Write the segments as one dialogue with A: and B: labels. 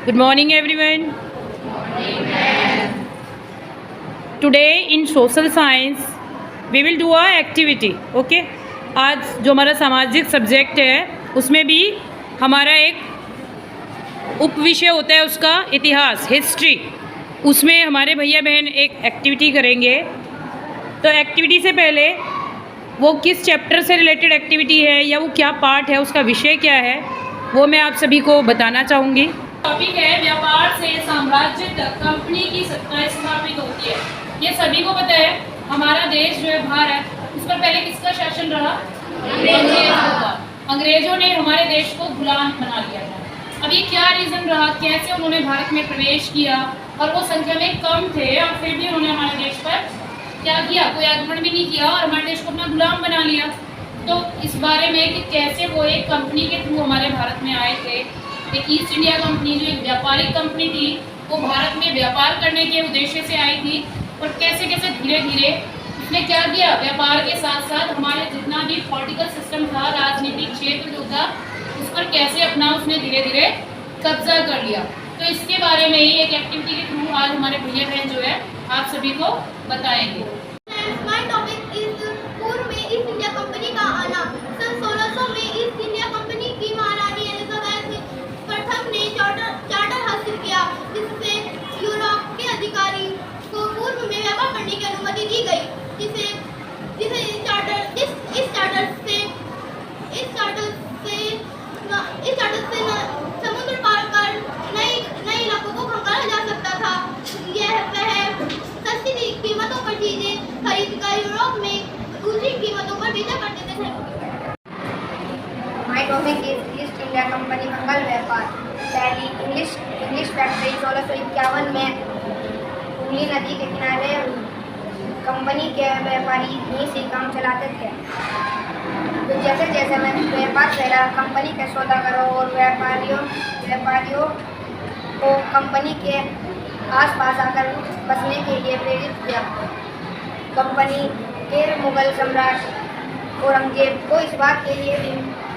A: Good morning, everyone. Today in social science we will do a activity. Okay? आज जो हमारा सामाजिक subject है उसमें भी हमारा एक उपविषय होता है उसका इतिहास, हिस्ट्री। उसमें हमारे भैया बहन एक एक्टिविटी करेंगे। तो एक्टिविटी से पहले वो किस चैप्टर से रिलेटेड एक्टिविटी है या वो क्या पार्ट है, उसका विषय क्या है, वो मैं आप सभी को बताना चाहूँगी। टॉपिक है व्यापार से साम्राज्य तक कंपनी की सत्ता स्थापित होती है। ये सभी को पता है, हमारा देश जो है भारत, उस पर पहले किसका शासन रहा? अंग्रेजों का। अंग्रेजों ने हमारे देश को गुलाम बना लिया था। अब ये क्या रीज़न रहा, कैसे उन्होंने भारत में प्रवेश किया, और वो संख्या में कम थे और फिर भी उन्होंने हमारे देश पर क्या किया, कोई आक्रमण भी नहीं किया और हमारे देश को अपना गुलाम बना लिया। तो इस बारे में कि कैसे वो एक कंपनी के थ्रू हमारे भारत में आए थे। एक ईस्ट इंडिया कंपनी जो एक व्यापारिक कंपनी थी, वो भारत में व्यापार करने के उद्देश्य से आई थी, और कैसे कैसे धीरे धीरे उसने क्या किया, व्यापार के साथ साथ हमारे जितना भी पॉलिटिकल सिस्टम था, राजनीतिक क्षेत्र जो था, उस पर कैसे अपना उसने धीरे धीरे कब्जा कर लिया। तो इसके बारे में ही एक एक्टिविटी के थ्रू आज हमारे भैया बहन जो है आप सभी को बताएंगे।
B: My topic is पूर्व में ईस्ट इंडिया कंपनी का आना। सन 1600 में ईस्ट इंडिया कंपनी की महारानी एलिजाबेथ प्रथम ने चार्टर हासिल किया, जिससे यूरोप के अधिकारी को पूर्व में व्यापार करने की अनुमति दी गई, इस चार्टर से समुद्र पार कर नए इलाकों को खंगाला जा सकता था। वह सस्ती कीमतों पर चीजें खरीदकर यूरोप में ऊंची कीमतों पर बेचा करते थे।
C: My topic is East India Company मंगल व्यापार। पहली इंग्लिश फैक्ट्री 1651 में हुगली नदी के किनारे कंपनी के व्यापारी यहीं से काम चलाते थे। तो जैसे जैसे व्यापार फैला, कंपनी के सौदागरों और व्यापारियों को कंपनी के आसपास आकर बसने के लिए प्रेरित किया। कंपनी के मुगल सम्राट औरंगजेब को इस बात के लिए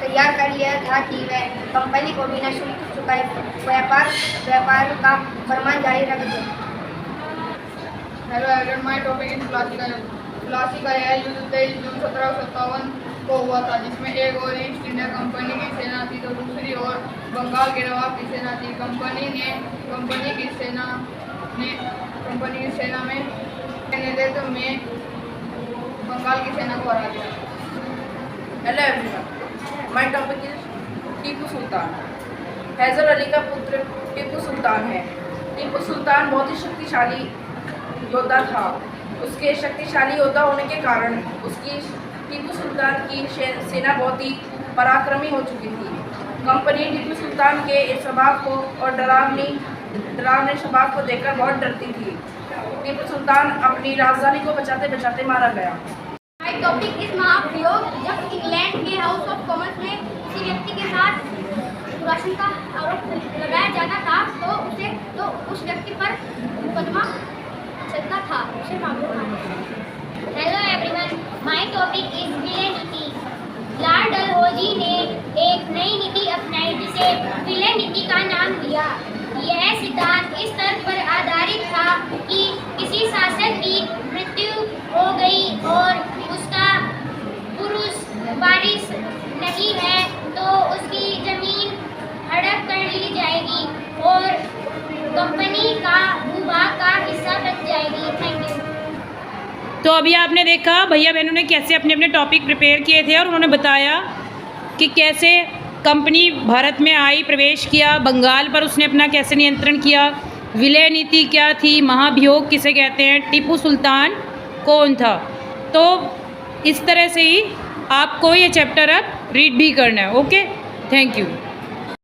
C: तैयार कर लिया था कि वह कंपनी को बिना शुल्क चुकाए व्यापार का फरमान जारी रख दे।
D: Hello everyone, my topic is Plassey का यह युद्ध 23 जून 1757 को हुआ था, जिसमें एक और ईस्ट इंडिया कंपनी की सेना थी तो दूसरी ओर बंगाल के नवाब की सेना थी। कंपनी की सेना में नेतृत्व में बंगाल की सेना को हरा दिया।
E: Hello everyone, my topic is Tipu Sultan. Hyder Ali का पुत्र टीपू सुल्तान है। टीपू सुल्तान बहुत ही शक्तिशाली योद्धा था। उसके शक्तिशाली योद्धा होने के कारण टीपू सुल्तान की सेना बहुत ही पराक्रमी हो चुकी थी। कंपनी टीपू सुल्तान के इस स्वभाव को और डरावने स्वभाव को देखकर बहुत डरती थी। टीपू सुल्तान अपनी राजधानी को बचाते बचाते मारा गया।
B: My topic is महाभियोग। जब इंग्लैंड के हाउस ऑफ कॉमन्स में किसी व्यक्ति के साथ दुरासन का आरोप लगाया जाता था तो उस व्यक्ति पर मुकदमा चलता था, उसे महाभियोग माना।
F: Hello everyone, my topic is विलय नीति। लॉर्ड डलहौजी ने एक नई नीति अपनाई जिसे विलय नीति का नाम दिया। यह सिद्धांत इस तर्क पर आधारित था कि किसी शासक की मृत्यु हो गई और उसका पुरुष वारिस नहीं है तो उसकी जमीन हड़प कर ली जाएगी और कंपनी का भूभाग का हिस्सा बच जाएगी। Thank you.
A: तो अभी आपने देखा भैया बहनों ने कैसे अपने अपने टॉपिक प्रिपेयर किए थे और उन्होंने बताया कि कैसे कंपनी भारत में आई, प्रवेश किया, बंगाल पर उसने अपना कैसे नियंत्रण किया, विलय नीति क्या थी, महाभियोग किसे कहते हैं, टीपू सुल्तान कौन था। तो इस तरह से ही आपको ये चैप्टर अब रीड भी करना है। Okay, thank you.